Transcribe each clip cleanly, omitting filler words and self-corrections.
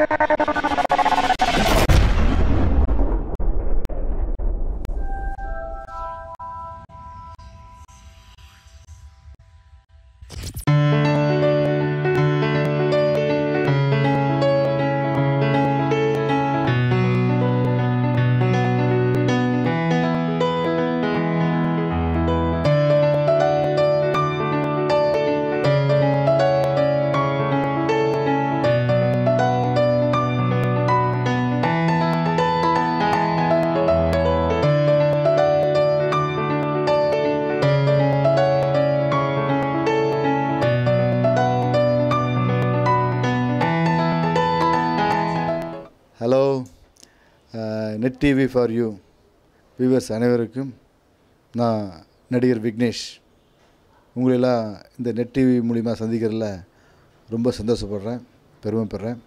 Hello, net TV for you viewers அனைவருக்கும் நான் நடிகர் விக்னேஷ். உங்களெல்லாம் இந்த நெட் டிவி மூலிமா சந்திக்கிறதுல ரொம்ப சந்தோஷப்படுறேன், பெருமைப்படுறேன்.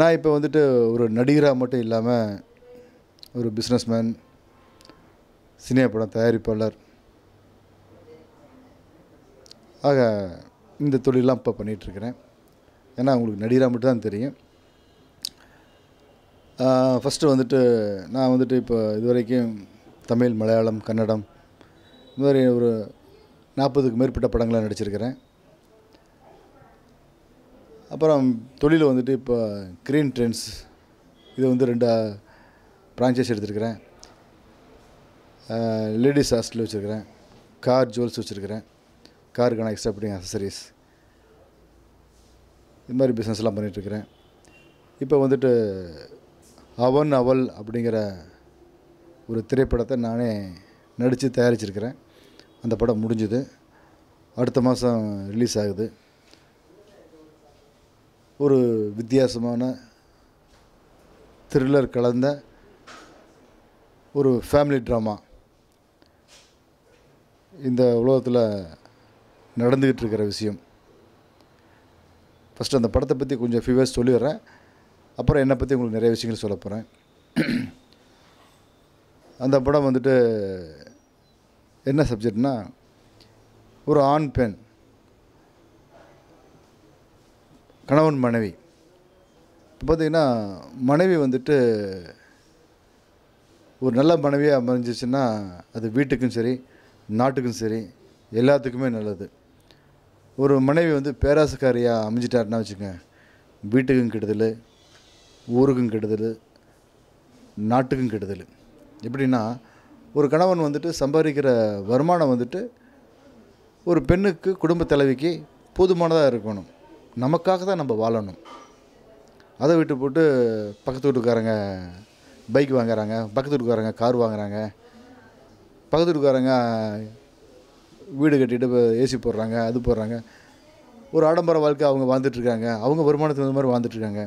நான் இப்போ வந்துட்டு ஒரு நடிகராக மட்டும் இல்லாமல் ஒரு பிஸ்னஸ்மேன், சினிமா படம் தயாரிப்பாளர் ஆக இந்த தொழிலெலாம் இப்போ பண்ணிகிட்ருக்கிறேன். ஏன்னா உங்களுக்கு நடிகராக மட்டும் தான் தெரியும். ஃபஸ்ட்டு வந்துட்டு நான் வந்துட்டு இப்போ இது வரைக்கும் தமிழ், மலையாளம், கன்னடம் இந்த மாதிரி ஒரு 40க்கு மேற்பட்ட படங்களை நடிச்சிருக்கிறேன். அப்புறம் தொழில் வந்துட்டு இப்போ க்ரீன் ட்ரெண்ட்ஸ் இது வந்து 2 பிரான்ச்சைஸ் எடுத்துருக்கிறேன். லேடிஸ் ஹாஸ்டல் வச்சுருக்கிறேன், கார் ஜுவல்ஸ் வச்சுருக்கிறேன், காருக்கான எக்ஸ்ட்ரா ஃபிட்டிங் அக்சசரிஸ், இது மாதிரி பிஸ்னஸ்லாம் பண்ணிகிட்ருக்கிறேன். இப்போ வந்துட்டு அவன் அவள் அப்படிங்கிற ஒரு திரைப்படத்தை நானே நடித்து தயாரிச்சிருக்கிறேன். அந்த படம் முடிஞ்சுது, அடுத்த மாதம் ரிலீஸ் ஆகுது. ஒரு வித்தியாசமான த்ரில்லர் கலந்த ஒரு ஃபேமிலி ட்ராமா இந்த உலகத்தில் நடந்துக்கிட்டு இருக்கிற விஷயம். ஃபஸ்ட்டு அந்த படத்தை பற்றி கொஞ்சம் ஃபீவர்ஸ் சொல்லிடுறேன், அப்புறம் என்னை பற்றி உங்களுக்கு நிறைய விஷயங்கள் சொல்ல போகிறேன். அந்த படம் வந்துட்டு என்ன சப்ஜெக்ட்னா, ஒரு ஆண் பெண், கணவன் மனைவி. இப்போ பார்த்திங்கன்னா மனைவி வந்துட்டு ஒரு நல்ல மனைவியாக அமைஞ்சிச்சுன்னா அது வீட்டுக்கும் சரி, நாட்டுக்கும் சரி, எல்லாத்துக்குமே நல்லது. ஒரு மனைவி வந்து பேராசக்காரியாக அமைஞ்சிட்டாருன்னா வச்சுக்கோங்க, வீட்டுக்கும் கெடுதல், ஊருக்கும் கெடுதல், நாட்டுக்கும் கெடுதல். எப்படின்னா, ஒரு கணவன் வந்துட்டு சம்பாதிக்கிற வருமானம் வந்துட்டு ஒரு பெண்ணுக்கு, குடும்ப தலைவிக்கு போதுமானதாக இருக்கணும். நமக்காக தான் நம்ம வாழணும். அதை விட்டு போட்டு பக்கத்து வீட்டுக்காரங்க பைக் வாங்குறாங்க, பக்கத்து வீட்டுக்காரங்க கார் வாங்குறாங்க, பக்கத்து வீட்டுக்காரங்க வீடு கட்டிட்டு ஏசி போடுறாங்க, அது போடுறாங்க. ஒரு ஆடம்பர வாழ்க்கை அவங்க வாழ்ந்துட்டுருக்காங்க, அவங்க வருமானத்துக்கு அந்த மாதிரி வாழ்ந்துட்டுருக்காங்க.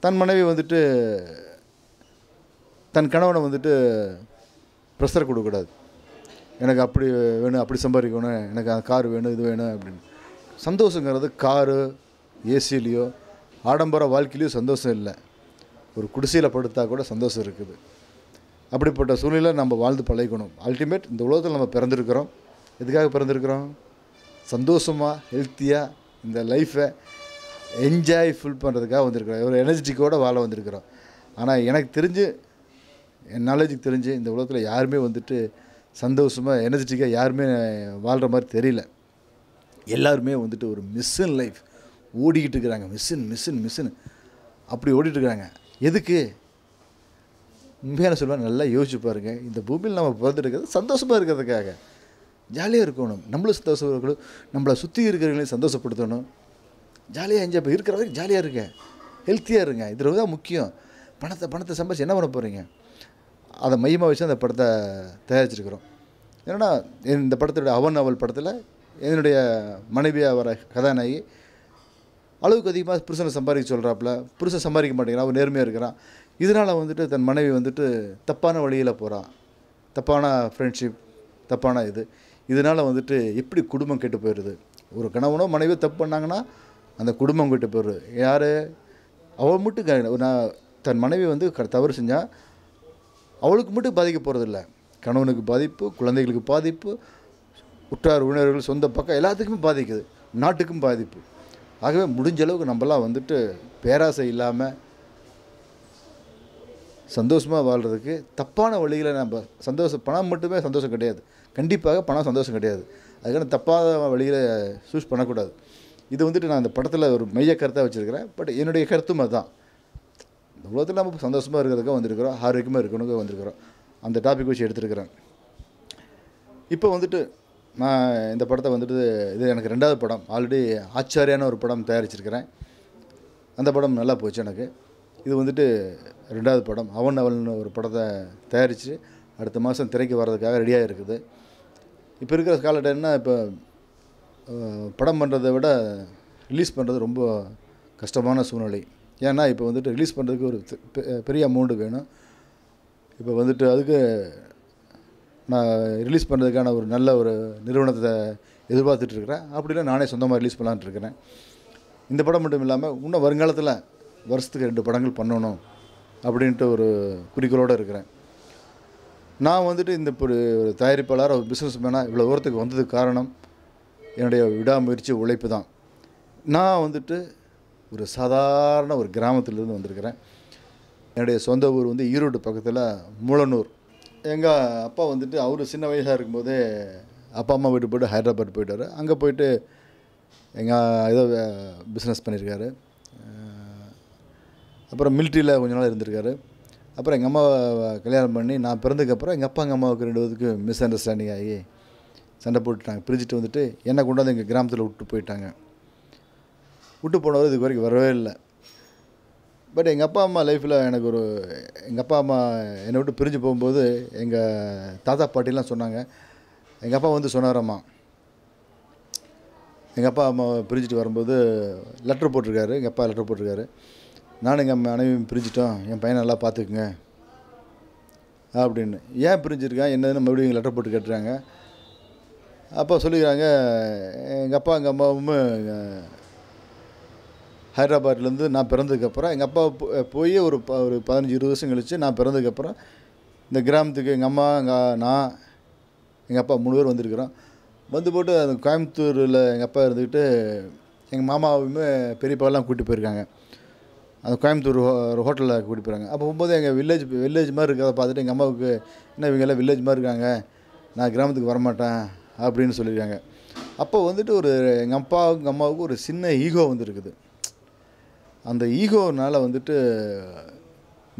தன் மனைவி வந்துட்டு தன் கணவனை வந்துட்டு ப்ரெஷர் கொடுக்கக்கூடாது. எனக்கு அப்படி வேணும், அப்படி சம்பாதிக்கணும், எனக்கு கார் வேணும், இது வேணும் அப்படின்னு. சந்தோஷங்கிறது காரு, ஏசிலேயோ ஆடம்பர வாழ்க்கையிலையோ சந்தோஷம் இல்லை. ஒரு குடிசையில் படுத்தா கூட சந்தோஷம் இருக்குது. அப்படிப்பட்ட சூழ்நிலை நம்ம வாழ்ந்து பழகிக்கணும். அல்டிமேட் இந்த உலகத்தில் நம்ம பிறந்திருக்கிறோம். எதுக்காக பிறந்திருக்கிறோம்? சந்தோஷமாக, ஹெல்த்தியாக இந்த லைஃப்பை என்ஜாய் ஃபுல் பண்ணுறதுக்காக வந்திருக்கிறோம். ஒரு எனர்ஜெட்டிக்கோடு வாழ வந்திருக்கிறோம். ஆனால் எனக்கு தெரிஞ்சு, என் நாலேஜுக்கு தெரிஞ்சு, இந்த உலகத்தில் யாருமே வந்துட்டு சந்தோஷமாக எனர்ஜெட்டிக்காக யாருமே வாழ்கிற மாதிரி தெரியல. எல்லாருமே வந்துட்டு ஒரு மிஷின் லைஃப் ஓடிக்கிட்டு இருக்கிறாங்க. மிஷின் அப்படி ஓடிட்டுருக்குறாங்க. எதுக்கு? உண்மையான சொல்லுவாங்க, நல்லா யோசிச்சு பாருங்கள். இந்த பூமியில் நம்ம பிறந்துட்டு சந்தோஷமாக இருக்கிறதுக்காக, ஜாலியாக இருக்கணும், நம்மளும் சந்தோஷமாக இருக்கணும், நம்மளை சுற்றி இருக்கிறவங்களையும் சந்தோஷப்படுத்தணும், ஜாலியாக என்ஜாய் பண்ணி இருக்கிற வரைக்கும் ஜாலியாக இருங்க, ஹெல்த்தியாக இருங்க. இதில் தான் முக்கியம். பணத்தை சம்பாதிச்சு என்ன பண்ண போகிறீங்க? அதை மையமாக வச்சு அந்த படத்தை தயாரிச்சிருக்கிறோம். ஏன்னா இந்த படத்தோட அவன் அவள் படத்தில் என்னுடைய மனைவியாக வர கதாநாயகி அளவுக்கு அதிகமாக புருஷனை சம்பாதிக்க சொல்கிறாப்புல, புருஷன் சம்பாதிக்க மாட்டேங்கிறான், அவன் நேர்மையாக இருக்கிறான். இதனால் வந்துட்டு தன் மனைவி வந்துட்டு தப்பான வழியில் போகிறான், தப்பான ஃப்ரெண்ட்ஷிப், தப்பான இதனால் வந்துட்டு எப்படி குடும்பம் கெட்டு போயிடுது. ஒரு கணவனோ மனைவியோ தப்பு பண்ணாங்கன்னா அந்த குடும்பம் கெட்டு போயிடுது. யார்? அவள் மட்டும் நான் தன் மனைவி வந்து தவறு செஞ்சால் அவளுக்கு மட்டும் பாதிக்க போகிறதில்ல, கணவனுக்கு பாதிப்பு, குழந்தைகளுக்கு பாதிப்பு, உற்றார் உறவினர்கள், சொந்த பக்கம் எல்லாத்துக்குமே பாதிக்குது, நாட்டுக்கும் பாதிப்பு. ஆகவே முடிஞ்ச அளவுக்கு நம்மலாம் வந்துட்டு பேராசை இல்லாமல் சந்தோஷமாக வாழ்கிறதுக்கு தப்பான வழிகளை நம்ம பணம் மட்டுமே சந்தோஷம் கிடையாது, கண்டிப்பாக பணம் சந்தோஷம் கிடையாது. அதுக்கான தப்பான வழிகளை சூஸ் பண்ணக்கூடாது. இது வந்துட்டு நான் இந்த படத்தில் ஒரு மைய கருத்தாக வச்சுருக்கிறேன். பட் என்னுடைய கருத்தும் அதுதான். இந்த உலகத்தில் நம்ம சந்தோஷமாக இருக்கிறதுக்காக வந்திருக்கிறோம், ஆரோக்கியமாக இருக்கணுங்க வந்திருக்கிறோம். அந்த டாபிக் வச்சு எடுத்துருக்கிறேன். இப்போ வந்துட்டு நான் இந்த படத்தை வந்துட்டு இது எனக்கு 2வது படம். ஆல்ரெடி ஆச்சாரியான ஒரு படம் தயாரிச்சிருக்கிறேன். அந்த படம் நல்லா போச்சு எனக்கு. இது வந்துட்டு 2வது படம். அவன் அவள்னு ஒரு படத்தை தயாரித்து அடுத்த மாதம் திரைக்கு வர்றதுக்காக ரெடியாக இருக்குது. இப்போ இருக்கிற காலகட்டம்னா இப்போ படம் பண்ணுறதை விட ரிலீஸ் பண்ணுறது ரொம்ப கஷ்டமான சூழ்நிலை. ஏன்னா இப்போ வந்துட்டு ரிலீஸ் பண்ணுறதுக்கு ஒரு பெரிய அமௌண்ட்டு வேணும். இப்போ வந்துட்டு அதுக்கு நான் ரிலீஸ் பண்ணுறதுக்கான ஒரு நல்ல ஒரு நிறுவனத்தை எதிர்பார்த்துட்ருக்கிறேன். அப்படின்னா நானே சொந்தமாக ரிலீஸ் பண்ணலான்ட்டு இருக்கிறேன். இந்த படம் மட்டும் இல்லாமல் இன்னும் வருங்காலத்தில் வருஷத்துக்கு 2 படங்கள் பண்ணணும் அப்படின்ட்டு ஒரு குறிக்கோளோடு இருக்கிறேன். நான் வந்துட்டு இந்த ஒரு தயாரிப்பாளர், ஒரு பிஸ்னஸ் மேனாக இவ்வளோ தூரத்துக்கு வந்ததுக்கு காரணம் என்னுடைய விடாமுயற்சி, உழைப்பு தான். நான் வந்துட்டு ஒரு சாதாரண ஒரு கிராமத்திலேருந்து வந்திருக்கிறேன். என்னுடைய சொந்த ஊர் வந்து ஈரோடு பக்கத்தில் மூலனூர். எங்கள் அப்பா வந்துட்டு அவர் சின்ன வயசாக இருக்கும்போதே அப்பா அம்மா வீட்டு போய்ட்டு ஹைதராபாத் போயிட்டார். அங்கே போயிட்டு எங்கள் ஏதோ பிஸ்னஸ் பண்ணியிருக்காரு. அப்புறம் மிலிட்ரியில் கொஞ்ச நாள் இருந்திருக்காரு. அப்புறம் எங்கள் அம்மாவை கல்யாணம் பண்ணி நான் பிறந்ததுக்கப்புறம் எங்கள் அப்பா எங்கள் அம்மாவுக்கு 2 பேருக்கு மிஸ் அண்டர்ஸ்டாண்டிங் ஆகி சண்டை போட்டுட்டாங்க. பிரிஞ்சுட்டு வந்துட்டு என்னை கொண்டாந்து எங்கள் கிராமத்தில் விட்டு போயிட்டாங்க. விட்டு போனவர் இதுக்கு வரைக்கும் வரவே இல்லை. பட் எங்கள் அப்பா அம்மா லைஃப்பில் எனக்கு எங்கள் அப்பா அம்மா என்னை விட்டு பிரிஞ்சு போகும்போது எங்கள் தாத்தா பாட்டிலாம் சொன்னாங்க. எங்கள் அப்பா வந்து சொன்னாராம்மா, எங்கள் அப்பா அம்மா பிரிஞ்சுட்டு வரும்போது லெட்டர் போட்டிருக்காரு. எங்கள் அப்பா லெட்டர் போட்டிருக்காரு. நானும் எங்கள் மனைவியும் பிரிஞ்சிட்டோம், என் பையனை நல்லா பார்த்துக்குங்க அப்படின்னு. ஏன் பிரிஞ்சிருக்கான் என்னதுன்னு மறுபடியும் லெட்டர் போட்டு கேட்டுறாங்க. அப்போ சொல்லிக்கிறாங்க, எங்கள் அப்பா எங்கள் அம்மாவும் ஹைதராபாத்லேருந்து நான் பிறந்ததுக்கப்புறம் எங்கள் அப்பா போய் ஒரு 15-20 வருஷம் கழித்து நான் பிறந்ததுக்கப்புறம் இந்த கிராமத்துக்கு எங்கள் அம்மா நான் எங்கள் அப்பா 3 பேர் வந்திருக்கிறோம். வந்து போட்டு அந்த கோயம்புத்தூரில் எங்கள் அப்பா இருந்துக்கிட்டு எங்கள் மாமாவுமே பெரியப்பாவெல்லாம் கூட்டி போயிருக்காங்க. அந்த கோயம்புத்தூர் ஒரு ஹோட்டலில் கூட்டி போகிறாங்க. அப்போ போகும்போது எங்கள் வில்லேஜ் மாதிரி இருக்கிறத பார்த்துட்டு எங்கள் அம்மாவுக்கு என்ன இவங்கெல்லாம் வில்லேஜ் மாதிரி இருக்காங்க, நான் கிராமத்துக்கு வரமாட்டேன் அப்படின்னு சொல்லியிருக்காங்க. அப்போ வந்துட்டு எங்கள் அப்பாவுக்கு அம்மாவுக்கு ஒரு சின்ன ஈகோ வந்துருக்குது. அந்த ஈகோனால் வந்துட்டு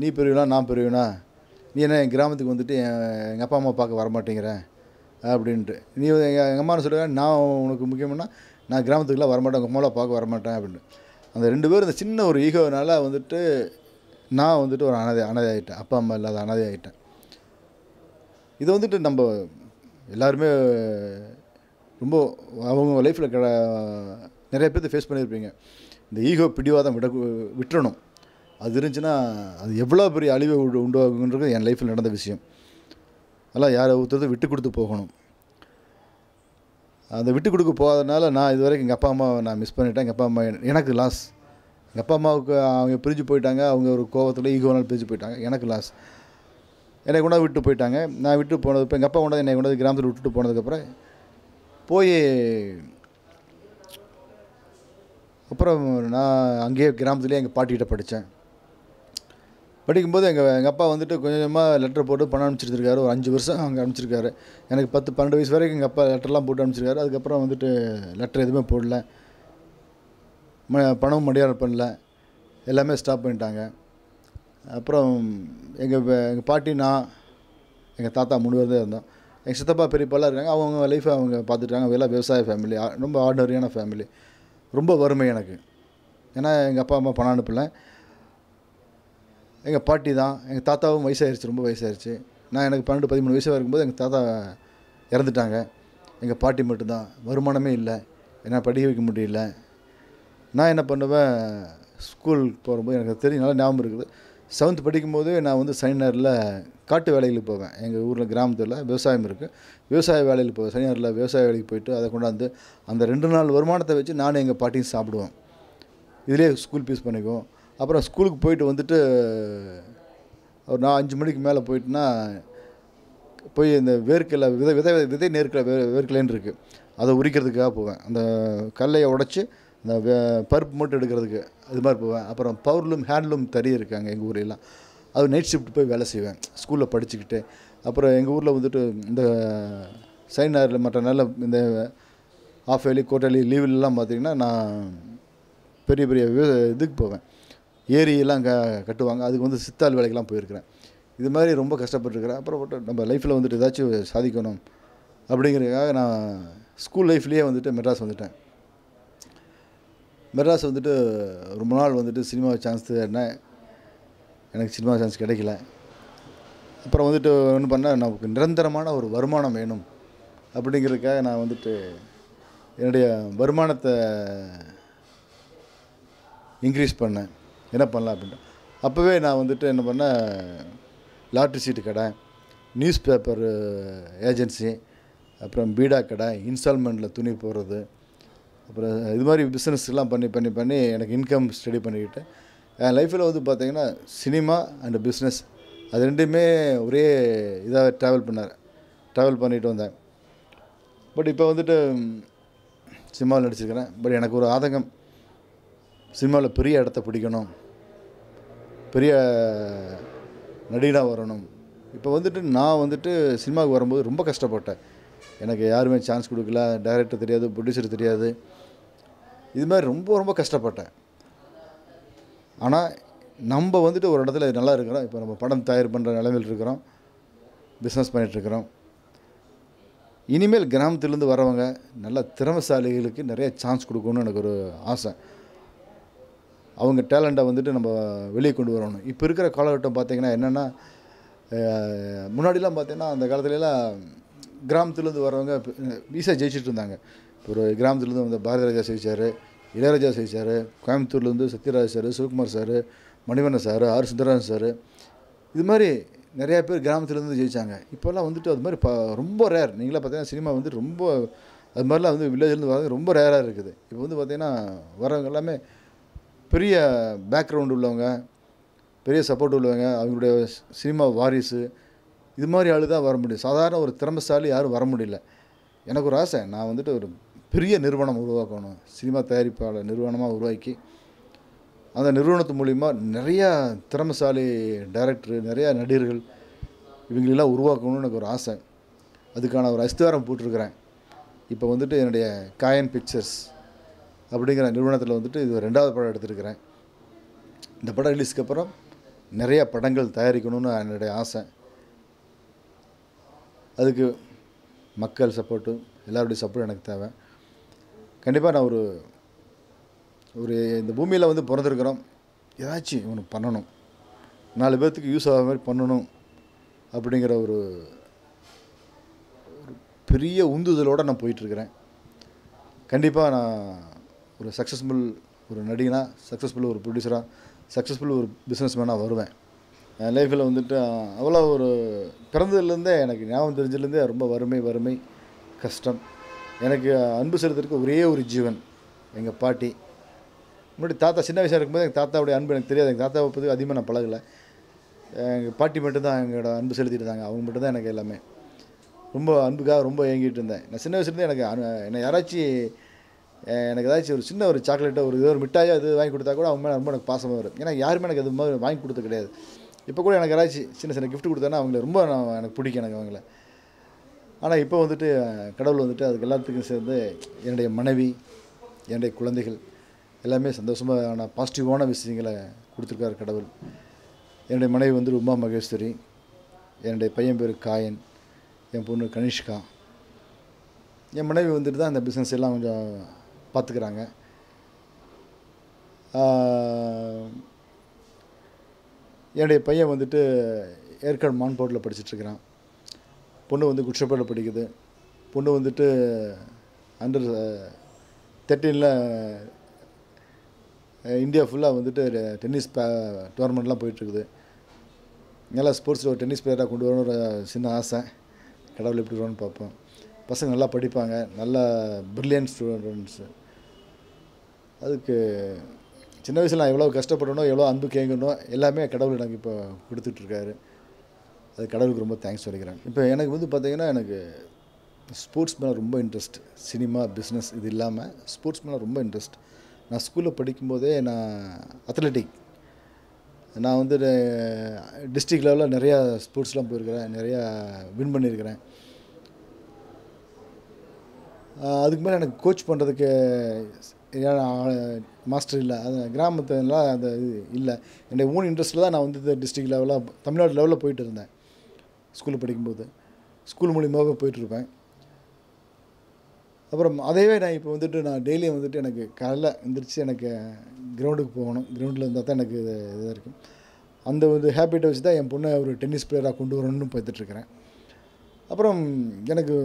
நீ பெரியவனா நான் பெரியவனா, நீ என்ன என் கிராமத்துக்கு வந்துட்டு எங்கள் அப்பா அம்மா பார்க்க வரமாட்டேங்கிற அப்படின்ட்டு. நீ எங்கள் அம்மானு சொல்லுவேன், நான் உனக்கு முக்கியம்னா நான் கிராமத்துக்குலாம் வரமாட்டேன், உங்கள் அம்மாவில் பார்க்க வரமாட்டேன் அப்படின்னு. அந்த 2 பேரும் இந்த சின்ன ஒரு ஈகோனால் வந்துட்டு நான் வந்துட்டு ஒரு அனாதை ஆகிட்டேன். அப்பா அம்மா இல்லாத அனாதை ஆகிட்டேன். இது வந்துட்டு நம்ம எல்லாருமே ரொம்ப அவங்க லைஃப்பில் நிறைய பேர்த்து ஃபேஸ் பண்ணியிருப்பீங்க. இந்த ஈகோ பிடிவாதம் விட்டுறணும். அது இருந்துச்சுன்னா அது எவ்வளோ பெரிய அழிவை உண்டாகுன்றது என் லைஃப்பில் நடந்த விஷயம். அதெல்லாம் யாரை ஒருத்தர் விட்டு கொடுத்து போகணும். அந்த விட்டு கொடுக்க போகாதனால நான் இது வரைக்கும் எங்கள் அப்பா அம்மாவை நான் மிஸ் பண்ணிட்டேன். எங்கள் அப்பா அம்மா எனக்கு லாஸ். எங்கள் அப்பா அம்மாவுக்கு அவங்க பிரிஞ்சு போயிட்டாங்க, அவங்க ஒரு கோவத்தில் ஈகோனால் பிரிஞ்சு போயிட்டாங்க, எனக்கு லாஸ். என்னை கொண்டாந்து விட்டு போயிட்டாங்க. நான் விட்டு போனது இப்போ எங்கள் அப்பா கொண்டாந்து என்னை கொண்டாந்து கிராமத்தில் விட்டுட்டு போனதுக்கப்புறம் போய் அப்புறம் நான் அங்கேயே கிராமத்துலேயே எங்கள் பாட்டிகிட்ட படித்தேன். படிக்கும்போது எங்கள் அப்பா வந்துட்டு கொஞ்சமாக லெட்டர் போட்டு பணம் அனுப்பிச்சிருக்காரு. ஒரு 5 வருஷம் அங்கே அனுப்பிச்சிருக்காரு. எனக்கு 10-12 வயசு வரைக்கும் எங்கள் அப்பா லெட்டர்லாம் போட்டு அனுப்பிச்சிருக்காரு. அதுக்கப்புறம் வந்துட்டு லெட்டர் எதுவுமே போடல, பணமும் மடியார் பண்ணல, எல்லாமே ஸ்டாப் பண்ணிட்டாங்க. அப்புறம் எங்கள் பாட்டி, நான், எங்கள் தாத்தா 3 பேர் தான் இருந்தோம். எங்கள் சித்தப்பா பெரியப்பாலாம் இருக்காங்க. அவங்க லைஃப்பை அவங்க பார்த்துட்டாங்க. எல்லாம் விவசாய ஃபேமிலி, ரொம்ப ஆர்டினரியான ஃபேமிலி. ரொம்ப வறுமை எனக்கு. ஏன்னா எங்கள் அப்பா அம்மா பணம் அனுப்பலை. எங்கள் பாட்டி தான். எங்கள் தாத்தாவும் வயசாகிடுச்சு, ரொம்ப வயசாகிடுச்சு. நான் எனக்கு 12-13 வயசாக இருக்கும்போது எங்கள் தாத்தா இறந்துட்டாங்க. எங்கள் பாட்டி மட்டும்தான். வருமானமே இல்லை, என்ன படிக்க வைக்க முடியல. நான் என்ன பண்ணுவேன், ஸ்கூல் போகும்போது எனக்கு தெரியும், நல்லா ஞாபகம் இருக்குது. 7th படிக்கும்போது நான் வந்து சனி ஞாயிறில் காட்டு வேலைகளுக்கு போவேன். எங்கள் ஊரில் கிராமத்தில் விவசாயம் இருக்குது, விவசாய வேலைகளுக்கு போவேன். சனி ஞாயிறில் விவசாய வேலைக்கு போயிட்டு அதை கொண்டாந்து அந்த 2 நாள் வருமானத்தை வச்சு நானும் எங்கள் பாட்டியும் சாப்பிடுவோம். இதிலே ஸ்கூல் ஃபீஸ் பண்ணிக்குவோம். அப்புறம் ஸ்கூலுக்கு போயிட்டு வந்துட்டு ஒரு 5 மணிக்கு மேலே போயிட்டுனா போய் இந்த வேர்க்கடலை விதை நேர்க்கடலை வேர்க்கடலைன்னு இருக்குது, அதை உரிக்கிறதுக்காக போவேன். அந்த கல்லையை உடச்சி இந்த பருப்பு மட்டும் எடுக்கிறதுக்கு அது மாதிரி போவேன். அப்புறம் பவர்லூம் ஹேண்ட்லூம் தறி இருக்காங்க எங்கள் ஊர்லலாம். அது நைட் ஷிஃப்ட் போய் வேலை செய்வேன் ஸ்கூலில் படிச்சுக்கிட்டு. அப்புறம் எங்கள் ஊரில் வந்துட்டு இந்த சனி ஞாயிறில் மற்ற நாளில் இந்த ஆஃப் இயர்லி குவார்ட்டர்லி லீவ்லலாம் பார்த்திங்கன்னா நான் பெரிய பெரிய இதுக்கு போவேன். ஏரியெல்லாம் கட்டுவாங்க. அதுக்கு வந்து சித்தாள் வேலைக்கெல்லாம் போயிருக்கிறேன். இது மாதிரி ரொம்ப கஷ்டப்பட்டுருக்கிறேன். அப்புறம் நம்ம லைஃப்பில் வந்துட்டு ஏதாச்சும் சாதிக்கணும் அப்படிங்கிறதுக்காக நான் ஸ்கூல் லைஃப்லேயே வந்துட்டு மெட்ராஸ் வந்துட்டேன். மெட்ராஸ் வந்துட்டு ரொம்ப நாள் வந்துட்டு சினிமா சான்ஸ் தேடினேன். எனக்கு சினிமா சான்ஸ் கிடைக்கல. அப்புறம் வந்துட்டு ஒன்று பண்ணேன், நமக்கு நிரந்தரமான ஒரு வருமானம் வேணும் அப்படிங்கிறதுக்காக நான் வந்துட்டு என்னுடைய வருமானத்தை இன்க்ரீஸ் பண்ணேன். என்ன பண்ணலாம் அப்படின்ட்டு அப்போவே நான் வந்துட்டு என்ன பண்ணேன், லாட்ரி சீட்டு கடை, நியூஸ் பேப்பர் ஏஜென்சி, அப்புறம் பீடா கடை, இன்ஸ்டால்மெண்ட்டில் துணி போடுறது, அப்புறம் இது மாதிரி பிஸ்னஸ்லாம் பண்ணி பண்ணி பண்ணி எனக்கு இன்கம் ஸ்டடி பண்ணிக்கிட்டு என் லைஃப்பில் வந்து பார்த்திங்கன்னா சினிமா அண்டு பிஸ்னஸ் அது ரெண்டுமே ஒரே இதாக ட்ராவல் பண்ணிட்டு வந்தேன். பட் இப்போ வந்துட்டு சினிமாவில் நடிச்சிருக்கிறேன். பட் எனக்கு ஒரு ஆதங்கம், சினிமாவில் பெரிய இடத்த பிடிக்கணும், பெரிய நடிகனாக வரணும். இப்போ வந்துட்டு நான் வந்துட்டு சினிமாவுக்கு வரும்போது ரொம்ப கஷ்டப்பட்டேன். எனக்கு யாருமே சான்ஸ் கொடுக்கல, டைரக்டர் தெரியாது, ப்ரொடியூசர் தெரியாது. இது மாதிரி ரொம்ப ரொம்ப கஷ்டப்பட்டேன். ஆனால் நம்ம வந்துட்டு ஒரு இடத்துல நல்லா இருக்கிறோம். இப்போ நம்ம படம் தயார் பண்ணுற நிலைமையில் இருக்கிறோம், பிஸ்னஸ் பண்ணிகிட்ருக்கிறோம். இனிமேல் கிராமத்துலேருந்து வரவங்க நல்ல திறமைசாலிகளுக்கு நிறைய சான்ஸ் கொடுக்கணும்னு எனக்கு ஒரு ஆசை. அவங்க டேலண்ட்டை வந்துட்டு நம்ம வெளியே கொண்டு வரணும். இப்போ இருக்கிற காலகட்டம் பார்த்திங்கன்னா என்னென்னா, முன்னாடிலாம் பார்த்திங்கன்னா அந்த காலத்துலலாம் கிராமத்துலேருந்து வரவங்க ஈஸியாக ஜெயிச்சுட்டு இருந்தாங்க. ஒரு கிராமத்துலேருந்து வந்த பாரதி ராஜா ஜெயிச்சார், இளையராஜா ஜெயிச்சார், கோயம்புத்தூர்லேருந்து Sathyaraj sir, Sivakumar sir, Manivannan sir, R Sundarrajan sir, இது மாதிரி நிறையா பேர் கிராமத்துலேருந்து ஜெயித்தாங்க. இப்போல்லாம் வந்துட்டு அது மாதிரி ரொம்ப ரேர். நீங்களே பார்த்தீங்கன்னா சினிமா வந்து ரொம்ப அது மாதிரிலாம் வந்து வில்லேஜ்லேருந்து வரது ரொம்ப ரேராக இருக்குது. இப்போ வந்து பார்த்திங்கன்னா வரவங்க எல்லாமே பெரிய பேக்ரவுண்டு உள்ளவங்க, பெரிய சப்போர்ட் உள்ளவங்க, அவங்களுடைய சினிமா வாரிசு, இது மாதிரி ஆள் தான் வர முடியும். சாதாரண ஒரு திறமைசாலி யாரும் வர முடியல. எனக்கு ஒரு ஆசை, நான் வந்துட்டு ஒரு பெரிய நிறுவனம் உருவாக்கணும், சினிமா தயாரிப்பாளர் நிறுவனமாக உருவாக்கி அந்த நிறுவனத்து மூலிமா நிறையா திறமைசாலி டைரக்டரு, நிறையா நடிகர்கள் இவங்களெல்லாம் உருவாக்கணும்னு எனக்கு ஒரு ஆசை. அதுக்கான ஒரு அஸ்திவாரம் போட்டிருக்கிறேன். இப்போ வந்துட்டு என்னுடைய காயன் பிக்சர்ஸ் அப்படிங்கிற நிறுவனத்தில் வந்துட்டு இது 2வது படம் எடுத்திருக்கிறேன். இந்த படம் ரிலீஸ்க்கு அப்புறம் நிறையா படங்கள் தயாரிக்கணும்னு என்னுடைய ஆசை. அதுக்கு மக்கள் சப்போர்ட்டு, எல்லாருடைய சப்போர்ட் எனக்கு தேவை. கண்டிப்பாக நான் ஒரு இந்த பூமியில் வந்து பிறந்திருக்கிறோம், ஏதாச்சும் ஒன்று பண்ணணும், 4 பேர்த்துக்கு யூஸ் ஆகிற மாதிரி பண்ணணும் அப்படிங்கிற ஒரு பெரிய உந்துதலோடு நான் போயிட்டுருக்கிறேன். கண்டிப்பாக நான் ஒரு சக்ஸஸ்ஃபுல் ஒரு நடிகனாக, சக்ஸஸ்ஃபுல் ஒரு ப்ரொடியூசராக, சக்ஸஸ்ஃபுல் ஒரு பிஸ்னஸ்மேனாக வருவேன். என் லைஃப்பில் வந்துட்டு அவ்வளோ ஒரு பிறந்ததுலேருந்தே எனக்கு ஞாபகம் தெரிஞ்சதுலேருந்தே ரொம்ப வறுமை கஷ்டம். எனக்கு அன்பு செலுத்துறதுக்கு ஒரே ஒரு ஜீவன் எங்கள் பாட்டி. முன்னாடி தாத்தா சின்ன வயசாக இருக்கும்போது எங்கள் தாத்தாவுடைய அன்பு எனக்கு தெரியாது. எங்கள் தாத்தாவை பற்றி அதிகமாக நான் பழகலை. எங்கள் பாட்டி மட்டும்தான் எங்களோட அன்பு செலுத்திட்டு இருந்தாங்க. அவங்க மட்டும்தான் எனக்கு எல்லாமே. ரொம்ப அன்புக்காக ரொம்ப ஏங்கிட்டு இருந்தேன். நான் சின்ன வயசுலேருந்தே எனக்கு என்னை யாராச்சும் எனக்கு ஏதாச்சும் ஒரு சின்ன ஒரு சாக்லேட்டோ ஒரு மிட்டாயோ அது வாங்கி கொடுத்தா கூட அவங்க மேலே ரொம்ப எனக்கு பாசமாக வரும். ஏன்னா யாருமே எனக்கு அது மாதிரி வாங்கி கொடுத்தது கிடையாது. இப்போ கூட எனக்கு யாராச்சும் சின்ன கிஃப்ட் கொடுத்தாங்கன்னா அவங்கள ரொம்ப எனக்கு பிடிக்கும் எனக்கு அவங்கள. ஆனால் இப்போ வந்துட்டு கடவுள் வந்துட்டு அதுக்கு எல்லாத்துக்கும் சேர்ந்து என்னுடைய மனைவி, என்னுடைய குழந்தைகள் எல்லாமே சந்தோஷமான பாசிட்டிவான விஷயங்களை கொடுத்துருக்காரு கடவுள். என்னுடைய மனைவி வந்து உமா மகேஸ்வரி, என்னுடைய பையன் பேர் காயன், என் பொண்ணு கனிஷ்கா. என் மனைவி வந்துட்டு தான் இந்த பிஸ்னஸ் எல்லாம் கொஞ்சம் பார்த்துக்கிறாங்க. என்னுடைய பையன் வந்துட்டு ஏற்காடு மான்போர்ட்டில் படிச்சுட்ருக்கிறான். பொண்ணு வந்து குட்ஷப்பேட்டில் படிக்குது. பொண்ணு வந்துட்டு அண்டர் 13 இந்தியா ஃபுல்லாக வந்துட்டு டென்னிஸ் டோர்னமெண்ட்லாம் போயிட்டுருக்குது. நல்லா ஸ்போர்ட்ஸில் ஒரு டென்னிஸ் பிளேயராக கொண்டு வரணும் ஒரு சின்ன ஆசை. கடவுள் எப்படி வரும்னு பார்ப்போம். பசங்க நல்லா படிப்பாங்க, நல்லா ப்ரில்லியன்ட் ஸ்டூடெண்ட்ஸு. அதுக்கு சின்ன வயசில் நான் எவ்வளோ கஷ்டப்படணும், எவ்வளோ அன்பு கேட்கணும், எல்லாமே கடவுள் எனக்கு இப்போ கொடுத்துட்ருக்காரு. அது கடவுளுக்கு ரொம்ப தேங்க்ஸ் சொல்லிக்கிறேன். இப்போ எனக்கு வந்து பார்த்திங்கன்னா எனக்கு ஸ்போர்ட்ஸ் மேலே ரொம்ப இன்ட்ரெஸ்ட். சினிமா, பிஸ்னஸ் இது இல்லாமல் ஸ்போர்ட்ஸ் மேலே ரொம்ப இன்ட்ரெஸ்ட். நான் ஸ்கூலில் படிக்கும்போதே நான் அத்லெட்டிக் நான் வந்து டிஸ்ட்ரிக்ட் லெவலில் நிறையா ஸ்போர்ட்ஸ்லாம் போயிருக்கிறேன், நிறையா வின் பண்ணியிருக்கிறேன். அதுக்கு மேலே எனக்கு கோச் பண்ணுறதுக்கு மாஸ்டர் இல்லை, அது கிராமத்துலாம் அந்த இது இல்லை. என்னுடைய ஓன் இன்ட்ரெஸ்ட்டில் தான் நான் வந்து டிஸ்ட்ரிக்ட் லெவலாக தமிழ்நாடு லெவலில் போயிட்டு இருந்தேன். ஸ்கூலில் படிக்கும்போது ஸ்கூல் மூலியமாக போயிட்டுருப்பேன். அப்புறம் அதையவே நான் இப்போ வந்துட்டு நான் டெய்லியும் வந்துட்டு எனக்கு காலைல எழுந்திரிச்சு எனக்கு கிரவுண்டுக்கு போகணும், கிரவுண்டில் இருந்தால் தான் எனக்கு இதாக இருக்கும். அந்த ஒரு ஹேபிட்டை வச்சு தான் என் பொண்ணை ஒரு டென்னிஸ் பிளேயராக கொண்டு வரணும்னு பார்த்துட்ருக்கிறேன். அப்புறம் எனக்கு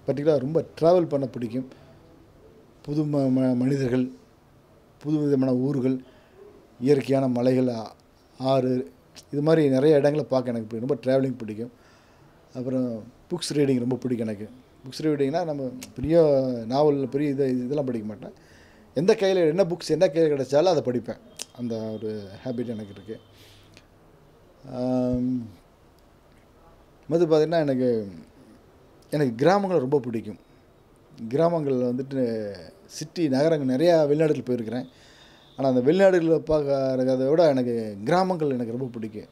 பர்டிகுலராக ரொம்ப ட்ராவல் பண்ண பிடிக்கும். புது மனிதர்கள், புது விதமான ஊர்கள், இயற்கையான மலைகள், ஆறு, இது மாதிரி நிறைய இடங்களை பார்க்க எனக்கு ரொம்ப ட்ராவலிங் பிடிக்கும். அப்புறம் புக்ஸ் ரீடிங் ரொம்ப பிடிக்கும் எனக்கு. புக்ஸ் ரீடிங்னால் நம்ம பெரிய நாவல் பெரிய இதெல்லாம் படிக்க மாட்டேன். எந்த கையில் என்ன புக்ஸ் என்ன கையில் கிடைச்சாலும் அதை படிப்பேன். அந்த ஒரு ஹேபிட் எனக்கு இருக்குது. மற்றது பார்த்திங்கன்னா எனக்கு கிராமங்கள் ரொம்ப பிடிக்கும். கிராமங்களில் வந்துட்டு சிட்டி நகரங்கள் நிறையா வெளிநாடுகள் போயிருக்கிறேன். ஆனால் அந்த வெளிநாடுகளில் பார்க்கறத விட எனக்கு கிராமங்கள் எனக்கு ரொம்ப பிடிக்கும்.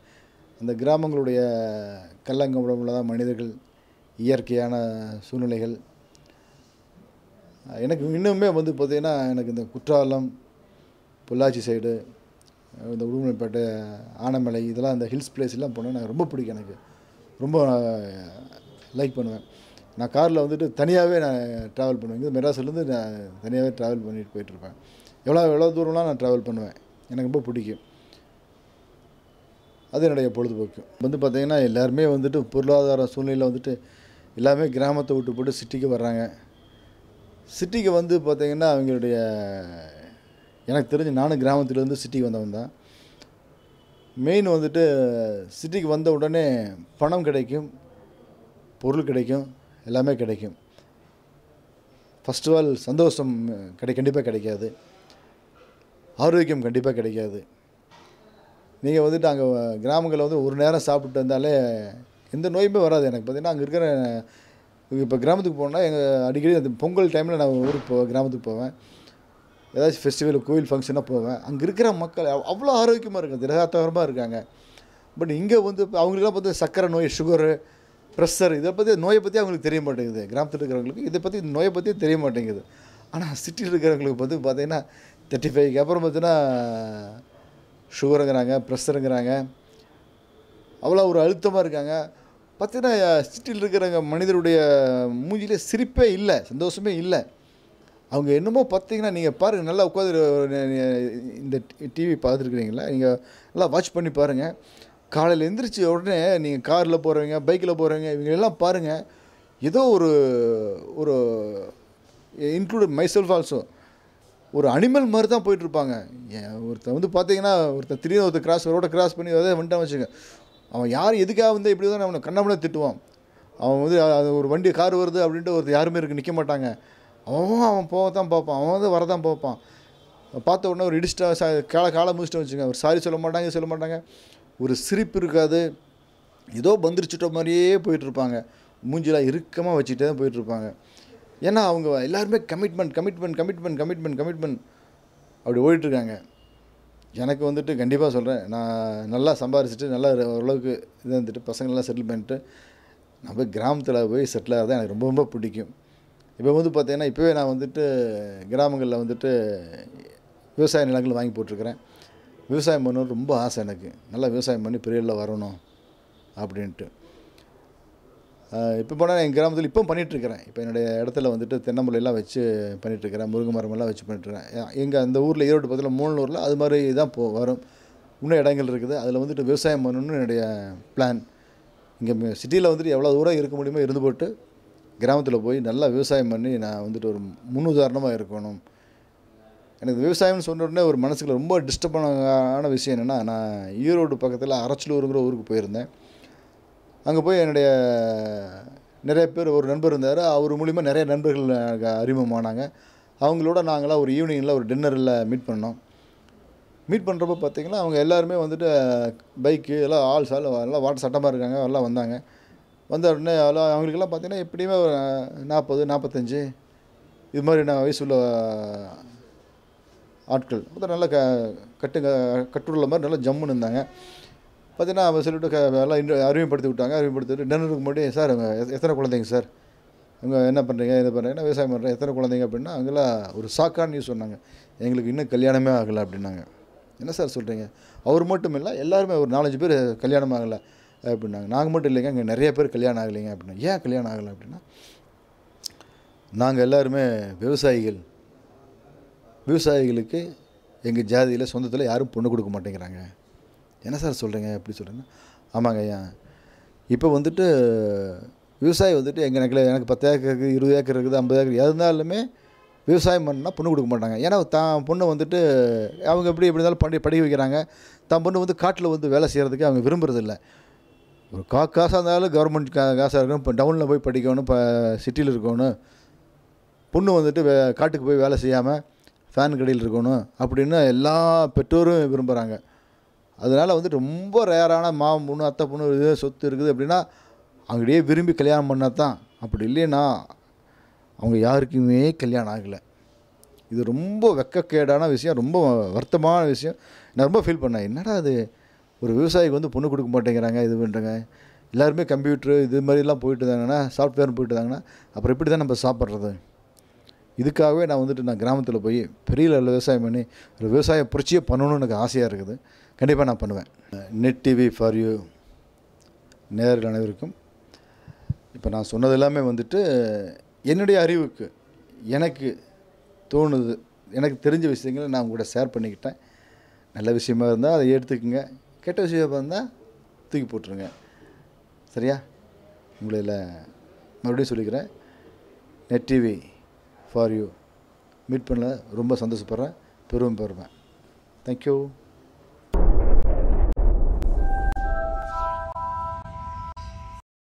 அந்த கிராமங்களுடைய கல்லங்கமுள்ள மனிதர்கள், இயற்கையான சூழ்நிலைகள் எனக்கு இன்னுமே வந்து பார்த்திங்கன்னா எனக்கு இந்த குற்றாலம், பொள்ளாச்சி சைடு, இந்த உடுமலைப்பேட்டை, ஆனைமலை, இதெல்லாம் இந்த ஹில்ஸ் பிளேஸ்லாம் போனால் எனக்கு ரொம்ப பிடிக்கும். எனக்கு ரொம்ப லைக் பண்ணுவேன். நான் காரில் வந்துட்டு தனியாகவே நான் ட்ராவல் பண்ணுவேன். இங்கே மெட்ராஸ்லேருந்து நான் தனியாகவே ட்ராவல் பண்ணிட்டு போயிட்டுருப்பேன். எவ்வளோ தூரம்லாம் நான் ட்ராவல் பண்ணுவேன். எனக்கு ரொம்ப பிடிக்கும். அது என்னுடைய பொழுதுபோக்கு. வந்து பார்த்திங்கன்னா எல்லாருமே வந்துட்டு பொருளாதார சூழ்நிலையில் வந்துட்டு எல்லாமே கிராமத்தை விட்டு போட்டு சிட்டிக்கு வர்றாங்க. சிட்டிக்கு வந்து பார்த்திங்கன்னா அவங்களுடைய எனக்கு தெரிஞ்சு நானும் கிராமத்துலேருந்து சிட்டிக்கு வந்தவன் தான். மெயின் வந்துட்டு சிட்டிக்கு வந்த உடனே பணம் கிடைக்கும், பொருள் கிடைக்கும், எல்லாமே கிடைக்கும். ஃபர்ஸ்ட் ஆஃப் ஆல் சந்தோஷம் கண்டிப்பாக கிடைக்காது, ஆரோக்கியம் கண்டிப்பாக கிடைக்காது. நீங்கள் வந்துட்டு அங்கே கிராமங்களில் வந்து ஒரு நேரம் சாப்பிட்டு வந்தாலே எந்த நோயுமே வராது. எனக்கு பார்த்திங்கன்னா அங்கே இருக்கிற இப்போ கிராமத்துக்கு போனால் அடிக்கடி அந்த பொங்கல் டைமில் நான் ஊருக்கு கிராமத்துக்கு போவேன். ஏதாச்சும் ஃபெஸ்டிவல், கோயில் ஃபங்க்ஷனாக போவேன். அங்கே இருக்கிற மக்கள் அவ்வளோ ஆரோக்கியமாக இருக்காங்க, திடகாத்தகரமாக இருக்காங்க. பட் இங்கே வந்து அவங்களுக்குலாம் பார்த்து சர்க்கரை நோய், சுகரு, ப்ரெஷர், இதை பற்றி நோயை பற்றி அவங்களுக்கு தெரிய மாட்டேங்குது. கிராமத்தில் இருக்கிறவங்களுக்கு இதை பற்றி நோயை பற்றி தெரிய மாட்டேங்குது. ஆனால் சிட்டியில் இருக்கிறவங்களுக்கு பார்த்திங்கன்னா 35க்கு அப்புறம் பார்த்தீங்கன்னா சுகருங்கிறாங்க, ப்ரெஷருங்கிறாங்க, அவ்வளோ ஒரு அழுத்தமாக இருக்காங்க. பார்த்திங்கன்னா சிட்டியில் இருக்கிறவங்க மனிதருடைய மூஞ்சிலே சிரிப்பே இல்லை, சந்தோஷமே இல்லை. அவங்க என்னமோ பார்த்திங்கன்னா நீங்கள் பாருங்கள், நல்லா உட்காந்து இந்த டிவி பார்த்துருக்குறீங்களா, நீங்கள் நல்லா வாட்ச் பண்ணி பாருங்கள். காலையில் எந்திரிச்சு உடனே நீங்கள் காரில் போகிறவங்க, பைக்கில் போகிறவங்க, இவங்களெல்லாம் பாருங்கள், ஏதோ ஒரு இன்க்ளூட் மை செல்ஃப் ஆல்சோ ஒரு அனிமல் மாதிரி தான் போயிட்டுருப்பாங்க. ஒருத்தர் வந்து பார்த்தீங்கன்னா திடீர்னு ஒருத்தர் ரோடை கிராஸ் பண்ணி எதாவது வந்துட்டான் வச்சுங்க, அவன் யார் எதுக்காக வந்து இப்படி தான் அவனை கண்ணாமலே திட்டுவான். அவன் வந்து அது ஒரு வண்டி கார் வருது அப்படின்ட்டு ஒருத்தர் யாருமே நிற்க மாட்டாங்க. அவன் போக தான் பார்ப்பான், அவன் வந்து வரதான் பார்ப்பான். பார்த்த உடனே ஒரு இடிச்சிட்டா காலை முடிச்சிட்டு வச்சுங்க, ஒரு சாரி சொல்ல மாட்டாங்க, ஒரு சிரிப்பு இருக்காது, ஏதோ பந்திரிச்சிட்ட மாதிரியே போயிட்டுருப்பாங்க. மூஞ்சிலாம் இறுக்கமாக வச்சுட்டே தான் போயிட்டுருப்பாங்க. ஏன்னா அவங்க எல்லாருமே கமிட்மெண்ட் அப்படி ஓடிட்டுருக்காங்க. எனக்கு வந்துட்டு கண்டிப்பாக சொல்கிறேன், நான் நல்லா சம்பாரிச்சிட்டு நல்லா ஓரளவுக்கு இதாக இருந்துட்டு பசங்களெலாம் செட்டில் பண்ணிட்டு நான் போய் கிராமத்தில் போய் செட்டில் ஆகிறது எனக்கு ரொம்ப ரொம்ப பிடிக்கும். இப்போ வந்து பார்த்திங்கன்னா இப்போவே நான் வந்துட்டு கிராமங்களில் வந்துட்டு விவசாய நிலங்கள் வாங்கி போட்டிருக்கிறேன். விவசாயம் பண்ணணும் ரொம்ப ஆசை எனக்கு. நல்லா விவசாயம் பண்ணி பெரிய லெவலில் வரணும் அப்படின்ட்டு. இப்போ போனால் எங்கள் கிராமத்தில் இப்போ பண்ணிகிட்ருக்கிறேன். இப்போ என்னுடைய இடத்துல வந்துட்டு தென்னம்பிள்ளையெல்லாம் வச்சு பண்ணிகிட்ருக்கிறேன், முருங்கை மரமெல்லாம் வச்சு பண்ணிட்டுருக்கிறேன். எங்கள் அந்த ஊரில் ஈரோடு பக்கத்தில் மூலனூரில் அது மாதிரி தான் வரும். இன்னும் இடங்கள் இருக்குது, அதில் வந்துட்டு விவசாயம் பண்ணணும்னு என்னுடைய பிளான். இங்கே சிட்டியில் வந்துட்டு எவ்வளோ தூரம் இருக்க முடியுமோ இருந்து போட்டு கிராமத்தில் போய் நல்லா விவசாயம் பண்ணி நான் வந்துட்டு ஒரு முன்னுதாரணமாக இருக்கணும். எனக்கு விவசாயம்னு சொன்ன உடனே ஒரு மனசுக்குள்ள ரொம்ப டிஸ்டர்பான விஷயம் என்னென்னா, நான் ஈரோடு பக்கத்தில் அரச்சலூருங்கிற ஊருக்கு போயிருந்தேன். அங்கே போய் என்னுடைய நிறைய பேர், ஒரு நண்பர் இருந்தார், அவர் மூலிமா நிறைய நண்பர்கள் எனக்கு அறிமுகமானாங்க. அவங்களோட நாங்களாம் ஒரு ஈவினிங்கில் ஒரு டின்னரில் மீட் பண்ணோம். மீட் பண்ணுறப்போ பார்த்திங்கன்னா அவங்க எல்லாருமே வந்துட்டு பைக்கு எல்லாம் எல்லாம் வாட்டர் சட்டமாக இருக்காங்க, எல்லாம் வந்தாங்க. வந்த உடனே அவங்களுக்கெல்லாம் பார்த்திங்கன்னா எப்படியுமே ஒரு 40, 45 இது மாதிரி நான் வயசுள்ள ஆட்கள் பார்த்தா நல்லா கட்டுள்ள மாதிரி நல்லா ஜம்முன்னு இருந்தாங்க. பார்த்தீங்கன்னா அவன் சொல்லிவிட்டு எல்லாம் அறிமுகப்படுத்தி விட்டாங்க. அறிமுகப்படுத்திட்டு டின்னருக்கு முன்னாடி, சார் அவங்க எத்தனை குழந்தைங்க சார், அவங்க என்ன பண்ணுறீங்க, இது பண்ணுறீங்கன்னா விவசாயம் பண்ணுறேன், எத்தனை குழந்தைங்க அப்படின்னா, அவங்களாம் ஒரு ஷாக்கான நியூஸ் சொன்னாங்க. எங்களுக்கு இன்னும் கல்யாணமே ஆகலை அப்படின்னாங்க. என்ன சார் சொல்கிறீங்க? அவர் மட்டும் இல்லை, எல்லாருமே ஒரு 4-5 பேர் கல்யாணம் ஆகலை அப்படின்னாங்க. நாங்கள் மட்டும் இல்லைங்க, இங்கே நிறைய பேர் கல்யாணம் ஆகலைங்க அப்படின்னா. ஏன் கல்யாணம் ஆகலை அப்படின்னா, நாங்கள் எல்லாருமே விவசாயிகள், விவசாயிகளுக்கு எங்கள் ஜாதியில் சொந்தத்தில் யாரும் பொண்ணு கொடுக்க மாட்டேங்கிறாங்க. என்ன சார் சொல்கிறீங்க எப்படி சொல்கிறீங்கன்னா, ஆமாங்க ஐயா, இப்போ வந்துட்டு விவசாயி வந்துட்டு எனக்கு 10 ஏக்கர் இருக்குது, 20 ஏக்கர் இருக்குது, 50 ஏக்கர் இருந்தாலுமே விவசாயம் பண்ணால் பொண்ணு கொடுக்க மாட்டாங்க. ஏன்னா தான் பொண்ணை வந்துட்டு அவங்க எப்படி இருந்தாலும் படிக்க வைக்கிறாங்க. தான் பொண்ணு வந்து காட்டில் வந்து வேலை செய்கிறதுக்கு அவங்க விரும்புறதில்ல. ஒரு காசாக இருந்தாலும் கவர்மெண்ட் காசாக இருக்கணும், இப்போ டவுனில் போய் படிக்கணும், இப்போ சிட்டியில் இருக்கணும், பொண்ணு வந்துட்டு காட்டுக்கு போய் வேலை செய்யாமல் ஃபேன் கடையில் இருக்கணும் அப்படின்னு எல்லா பெற்றோரும் விரும்புகிறாங்க. அதனால் வந்துட்டு ரொம்ப ரேரான மாமன் பொண்ணு, அத்தை பொண்ணு, இது சொத்து இருக்குது அப்படின்னா அவங்களையே விரும்பி கல்யாணம் பண்ணால் தான். அப்படி இல்லைன்னா அவங்க யாருக்குமே கல்யாணம் ஆகலை. இது ரொம்ப வெட்கக்கேடான விஷயம், ரொம்ப வருத்தமான விஷயம். நான் ரொம்ப ஃபீல் பண்ணேன். என்னடா அது, ஒரு விவசாயிக்கு வந்து பொண்ணு கொடுக்க மாட்டேங்கிறாங்க, இது பண்ணுறாங்க. எல்லாருமே கம்ப்யூட்ரு இது மாதிரிலாம் போயிட்டு இருந்தாங்கன்னா, சாஃப்ட்வேர்னு போயிட்டு இருந்தாங்கன்னா, அப்புறம் எப்படி தான் நம்ம சாப்பிட்றது? இதுக்காகவே நான் கிராமத்தில் போய் பெரிய லெவலில் விவசாயம் பண்ணி ஒரு விவசாய புரட்சியை பண்ணணும்னு எனக்கு ஆசையாக இருக்குது. கண்டிப்பாக நான் பண்ணுவேன். நெட் டிவி ஃபார் யூ நேயர்கள் அனைவருக்கும், இப்போ நான் சொன்னது எல்லாமே வந்துட்டு என்னுடைய அறிவுக்கு எனக்கு தோணுது, எனக்கு தெரிஞ்ச விஷயங்களை நான் உங்கள்கிட்ட ஷேர் பண்ணிக்கிட்டேன். நல்ல விஷயமா இருந்தால் அதை எடுத்துக்கோங்க, கெட்ட விஷயமாக இருந்தால் தூக்கி போட்டுருங்க. சரியா? உங்களை மறுபடியும் சொல்லிக்கிறேன், net TV for you meet பண்ணல ரொம்ப சந்தோஷப்படுறேன், பெருமை பெறுவேன். தேங்க்யூ.